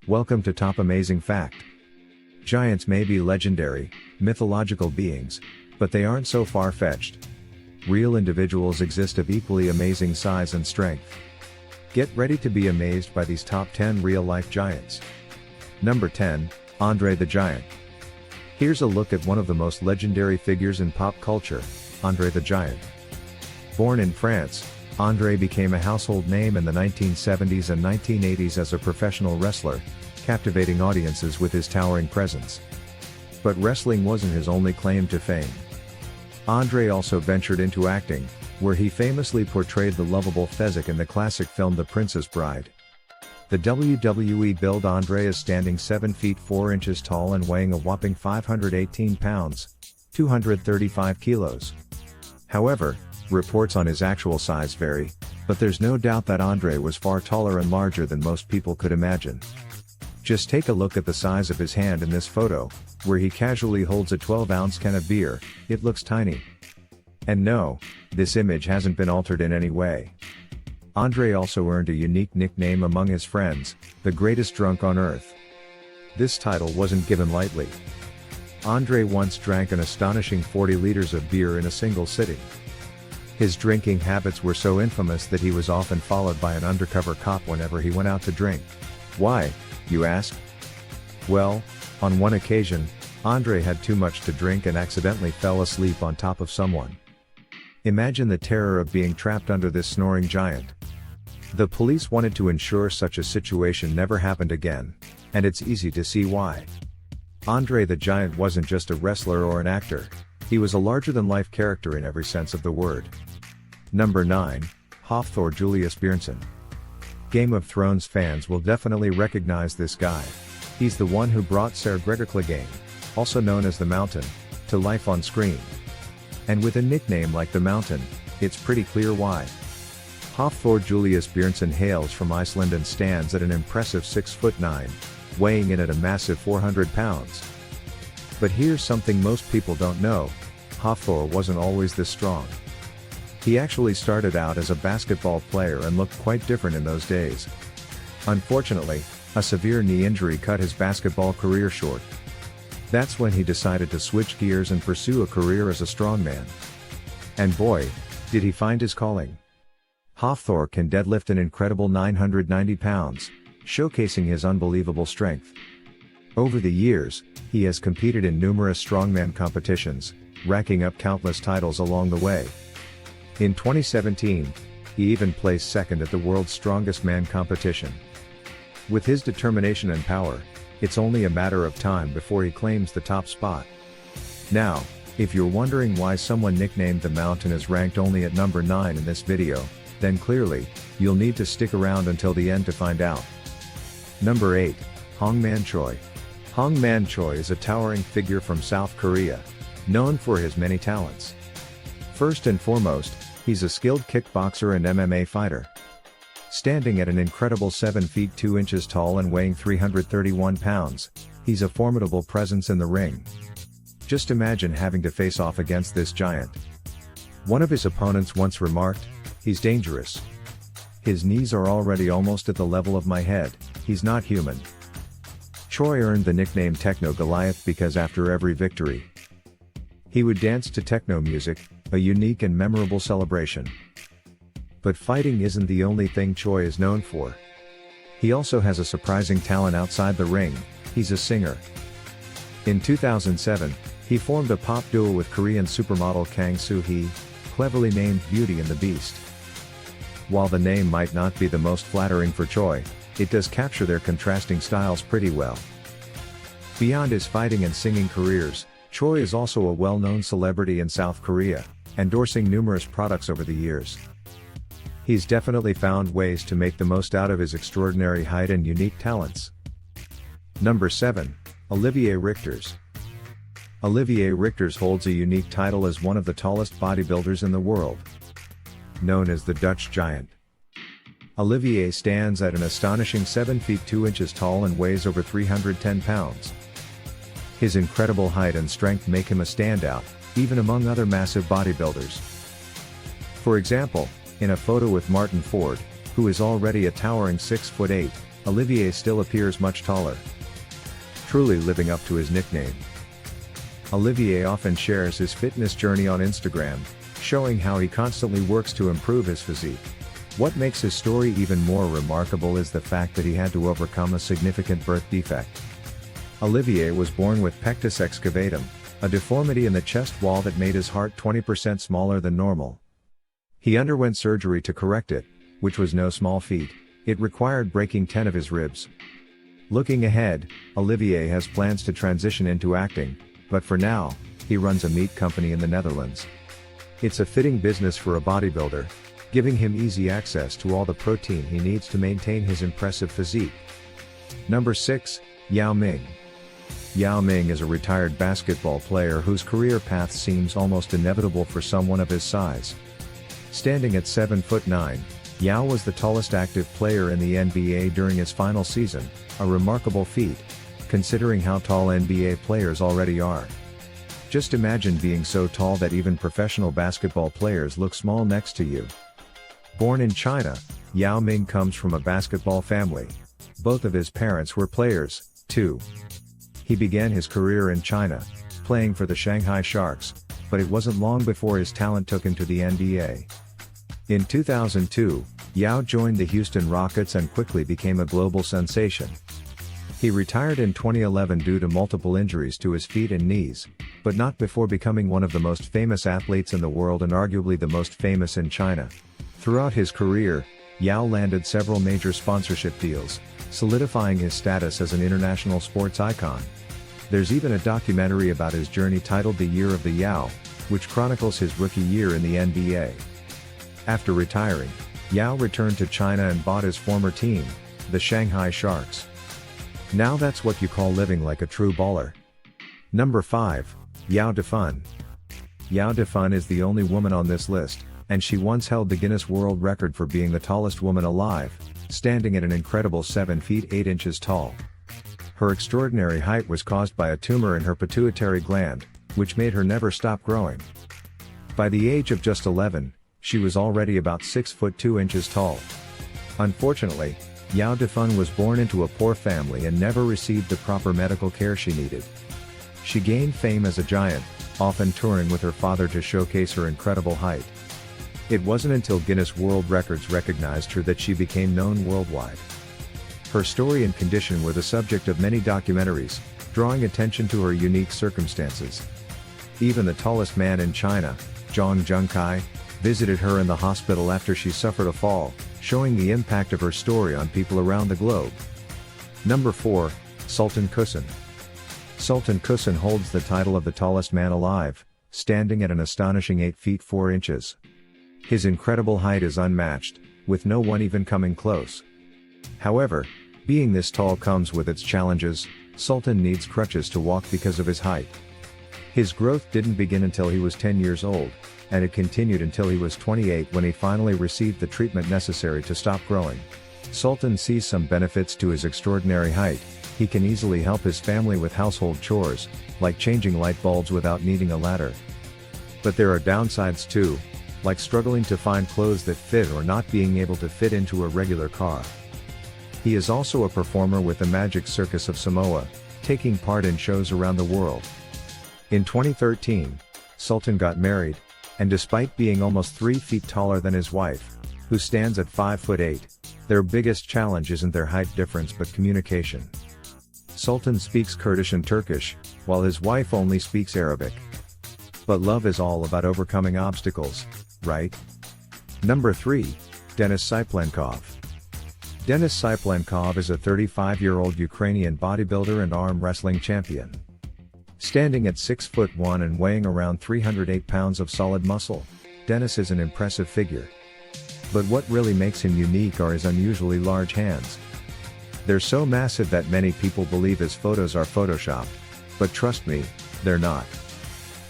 Welcome to Top Amazing Fact. Giants may be legendary, mythological beings, but they aren't so far-fetched. Real individuals exist of equally amazing size and strength. Get ready to be amazed by these top 10 real-life giants. Number 10, Andre the Giant. Here's a look at one of the most legendary figures in pop culture, Andre the Giant. Born in France, Andre became a household name in the 1970s and 1980s as a professional wrestler, captivating audiences with his towering presence. But wrestling wasn't his only claim to fame. Andre also ventured into acting, where he famously portrayed the lovable Fezzik in the classic film The Princess Bride. The WWE billed Andre as standing 7 feet 4 inches tall and weighing a whopping 518 pounds, 235 kilos. However, reports on his actual size vary, but there's no doubt that Andre was far taller and larger than most people could imagine. Just take a look at the size of his hand in this photo, where he casually holds a 12-ounce can of beer. It looks tiny. And no, this image hasn't been altered in any way. Andre also earned a unique nickname among his friends, the greatest drunk on earth. This title wasn't given lightly. Andre once drank an astonishing 40 liters of beer in a single sitting. His drinking habits were so infamous that he was often followed by an undercover cop whenever he went out to drink. Why, you ask? Well, on one occasion, Andre had too much to drink and accidentally fell asleep on top of someone. Imagine the terror of being trapped under this snoring giant. The police wanted to ensure such a situation never happened again, and it's easy to see why. Andre the Giant wasn't just a wrestler or an actor, he was a larger-than-life character in every sense of the word. Number 9, Thor Julius Bjornsson. Game of Thrones fans will definitely recognize this guy. He's the one who brought Ser Gregor Clegane, also known as the Mountain, to life on screen. And with a nickname like the Mountain, it's pretty clear why. Thor Julius Bjornsson hails from Iceland and stands at an impressive 6'9", weighing in at a massive 400 pounds. But here's something most people don't know, Thor wasn't always this strong. He actually started out as a basketball player and looked quite different in those days. Unfortunately, a severe knee injury cut his basketball career short. That's when he decided to switch gears and pursue a career as a strongman. And boy, did he find his calling. Thor can deadlift an incredible 990 pounds, showcasing his unbelievable strength. Over the years, he has competed in numerous strongman competitions, racking up countless titles along the way. In 2017, he even placed second at the World's Strongest Man competition. With his determination and power, it's only a matter of time before he claims the top spot. Now, if you're wondering why someone nicknamed the Mountain is ranked only at number 9 in this video, then clearly, you'll need to stick around until the end to find out. Number 8, Hongman Choy. Hongman Choy is a towering figure from South Korea, known for his many talents. First and foremost, he's a skilled kickboxer and MMA fighter. Standing at an incredible 7 feet 2 inches tall and weighing 331 pounds, he's a formidable presence in the ring. Just imagine having to face off against this giant. One of his opponents once remarked, "He's dangerous. His knees are already almost at the level of my head, he's not human." Choy earned the nickname Techno Goliath because after every victory, he would dance to techno music, a unique and memorable celebration. But fighting isn't the only thing Choy is known for. He also has a surprising talent outside the ring, he's a singer. In 2007, he formed a pop duo with Korean supermodel Kang Soo-hee, cleverly named Beauty and the Beast. While the name might not be the most flattering for Choy, it does capture their contrasting styles pretty well. Beyond his fighting and singing careers, Choy is also a well-known celebrity in South Korea, endorsing numerous products over the years. He's definitely found ways to make the most out of his extraordinary height and unique talents. Number 7, Olivier Ritter. Olivier Ritter holds a unique title as one of the tallest bodybuilders in the world. Known as the Dutch Giant, Olivier stands at an astonishing 7 feet 2 inches tall and weighs over 310 pounds. His incredible height and strength make him a standout, even among other massive bodybuilders. For example, in a photo with Martin Ford, who is already a towering 6'8", Olivier still appears much taller, truly living up to his nickname. Olivier often shares his fitness journey on Instagram, showing how he constantly works to improve his physique. What makes his story even more remarkable is the fact that he had to overcome a significant birth defect. Olivier was born with pectus excavatum, a deformity in the chest wall that made his heart 20% smaller than normal. He underwent surgery to correct it, which was no small feat. It required breaking 10 of his ribs. Looking ahead, Olivier has plans to transition into acting, but for now, he runs a meat company in the Netherlands. It's a fitting business for a bodybuilder, giving him easy access to all the protein he needs to maintain his impressive physique. Number 6, Yao Ming. Yao Ming is a retired basketball player whose career path seems almost inevitable for someone of his size. Standing at 7'9", Yao was the tallest active player in the NBA during his final season, a remarkable feat, considering how tall NBA players already are. Just imagine being so tall that even professional basketball players look small next to you. Born in China, Yao Ming comes from a basketball family. Both of his parents were players, too. He began his career in China, playing for the Shanghai Sharks, but it wasn't long before his talent took him to the NBA. In 2002, Yao joined the Houston Rockets and quickly became a global sensation. He retired in 2011 due to multiple injuries to his feet and knees, but not before becoming one of the most famous athletes in the world and arguably the most famous in China. Throughout his career, Yao landed several major sponsorship deals, solidifying his status as an international sports icon. There's even a documentary about his journey titled The Year of the Yao, which chronicles his rookie year in the NBA. After retiring, Yao returned to China and bought his former team, the Shanghai Sharks. Now that's what you call living like a true baller. Number 5, Yao Defan. Yao Defan is the only woman on this list, and she once held the Guinness World Record for being the tallest woman alive, standing at an incredible 7 feet 8 inches tall. Her extraordinary height was caused by a tumor in her pituitary gland, which made her never stop growing. By the age of just 11, she was already about 6 foot 2 inches tall. Unfortunately, Yao Defan was born into a poor family and never received the proper medical care she needed. She gained fame as a giant, often touring with her father to showcase her incredible height. It wasn't until Guinness World Records recognized her that she became known worldwide. Her story and condition were the subject of many documentaries, drawing attention to her unique circumstances. Even the tallest man in China, Zhang Zhengkai, visited her in the hospital after she suffered a fall, showing the impact of her story on people around the globe. Number 4, Sultan Kusan. Sultan Kusan holds the title of the tallest man alive, standing at an astonishing 8 feet 4 inches. His incredible height is unmatched, with no one even coming close. However, being this tall comes with its challenges. Sultan needs crutches to walk because of his height. His growth didn't begin until he was 10 years old, and it continued until he was 28 when he finally received the treatment necessary to stop growing. Sultan sees some benefits to his extraordinary height. He can easily help his family with household chores, like changing light bulbs without needing a ladder. But there are downsides too, like struggling to find clothes that fit or not being able to fit into a regular car. He is also a performer with the Magic Circus of Samoa, taking part in shows around the world. In 2013, Sultan got married, and despite being almost 3 feet taller than his wife, who stands at 5 foot 8, their biggest challenge isn't their height difference but communication. Sultan speaks Kurdish and Turkish, while his wife only speaks Arabic. But love is all about overcoming obstacles, right? Number 3, Denis Syplenkov. Denis Syplenkov is a 35-year-old Ukrainian bodybuilder and arm wrestling champion. Standing at 6'1" and weighing around 308 pounds of solid muscle, Denis is an impressive figure. But what really makes him unique are his unusually large hands. They're so massive that many people believe his photos are photoshopped, but trust me, they're not.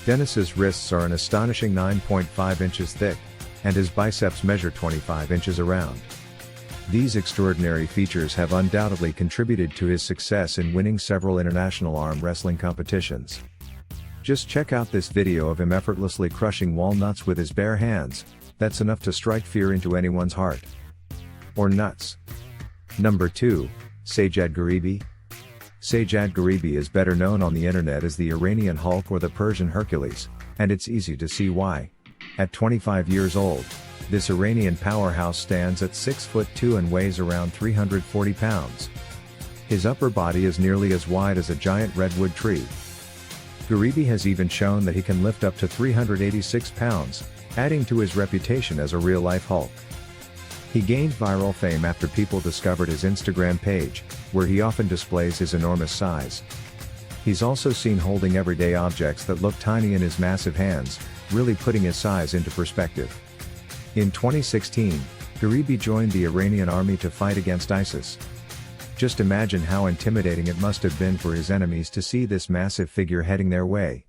Denis's wrists are an astonishing 9.5 inches thick, and his biceps measure 25 inches around. These extraordinary features have undoubtedly contributed to his success in winning several international arm wrestling competitions. Just check out this video of him effortlessly crushing walnuts with his bare hands. That's enough to strike fear into anyone's heart. Or nuts. Number 2, Sajjad Gharibi. Sajjad Gharibi is better known on the internet as the Iranian Hulk or the Persian Hercules, and it's easy to see why. At 25 years old, this Iranian powerhouse stands at 6'2" and weighs around 340 pounds. His upper body is nearly as wide as a giant redwood tree. Gharibi has even shown that he can lift up to 386 pounds, adding to his reputation as a real-life Hulk. He gained viral fame after people discovered his Instagram page, where he often displays his enormous size. He's also seen holding everyday objects that look tiny in his massive hands, really putting his size into perspective. In 2016, Gharibi joined the Iranian army to fight against ISIS. Just imagine how intimidating it must have been for his enemies to see this massive figure heading their way.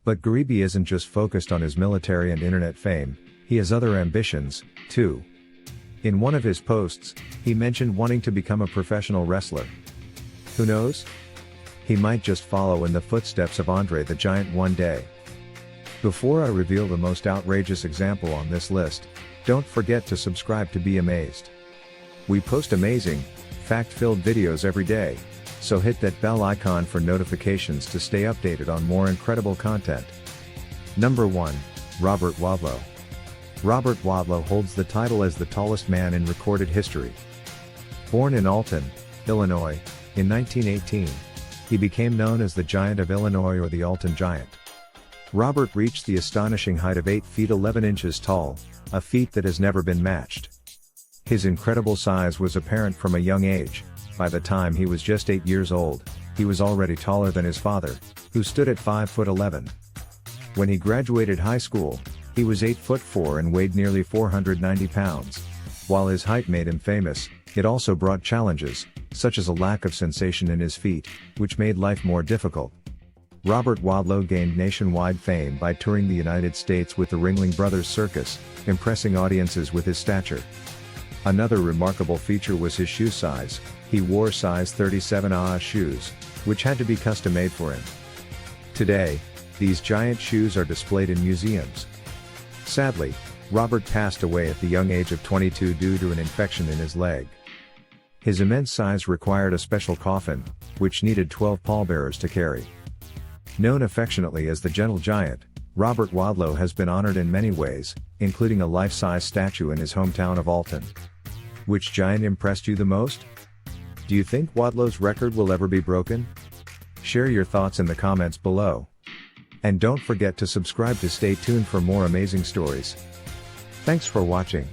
But Gharibi isn't just focused on his military and internet fame, he has other ambitions, too. In one of his posts, he mentioned wanting to become a professional wrestler. Who knows? He might just follow in the footsteps of Andre the Giant one day. Before I reveal the most outrageous example on this list, don't forget to subscribe to be amazed. We post amazing, fact-filled videos every day, so hit that bell icon for notifications to stay updated on more incredible content. Number 1, Robert Wadlow. Robert Wadlow holds the title as the tallest man in recorded history. Born in Alton, Illinois, in 1918, he became known as the Giant of Illinois or the Alton Giant. Robert reached the astonishing height of 8 feet 11 inches tall, a feat that has never been matched. His incredible size was apparent from a young age. By the time he was just 8 years old, he was already taller than his father, who stood at 5'11". When he graduated high school, he was 8'4" and weighed nearly 490 pounds. While his height made him famous, it also brought challenges, such as a lack of sensation in his feet, which made life more difficult. Robert Wadlow gained nationwide fame by touring the United States with the Ringling Brothers Circus, impressing audiences with his stature. Another remarkable feature was his shoe size. He wore size 37 AA shoes, which had to be custom made for him. Today, these giant shoes are displayed in museums. Sadly, Robert passed away at the young age of 22 due to an infection in his leg. His immense size required a special coffin, which needed 12 pallbearers to carry. Known affectionately as the Gentle Giant, Robert Wadlow has been honored in many ways, including a life-size statue in his hometown of Alton. Which giant impressed you the most? Do you think Wadlow's record will ever be broken? Share your thoughts in the comments below. And don't forget to subscribe to stay tuned for more amazing stories. Thanks for watching.